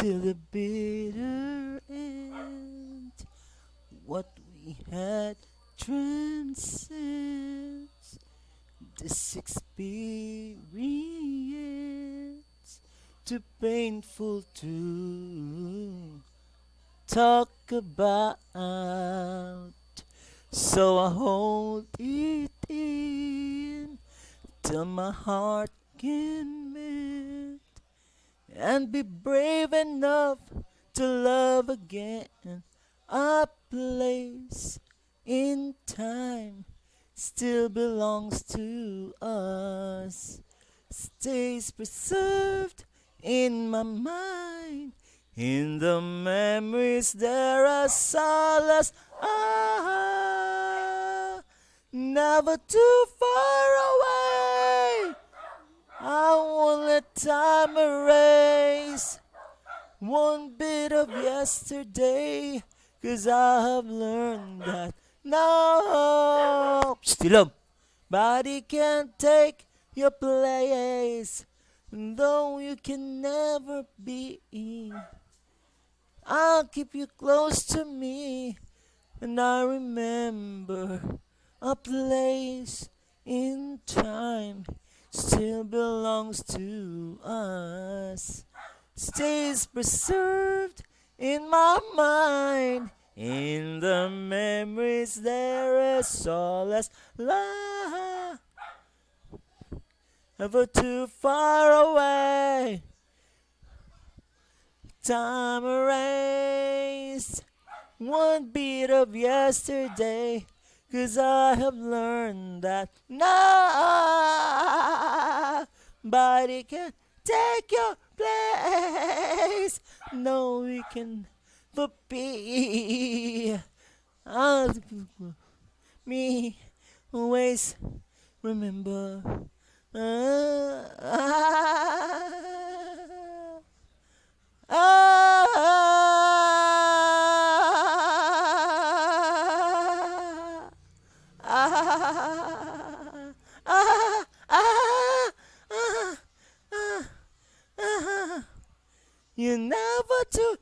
till the bitter end. What we had transcends this experience, too painful to talk about. So I hold it in till my heart can mend and be brave enough to love again. A place in time still belongs to us, stays preserved in my mind. In the memories there are solace. Never too far away. I won't let time erase one bit of yesterday, 'cause I have learned that no, still body can't take your place. Though you can never be, I'll keep you close to me. And I remember a place in time still belongs to us, stays preserved in my mind. In the memories there is solace. Love ever too far away. Time erased one beat of yesterday, 'cause I have learned that nobody can take your place. No, we can but be. I'll me always remember. Ah, ah, ah, ah, ah, ah, ah. You're never too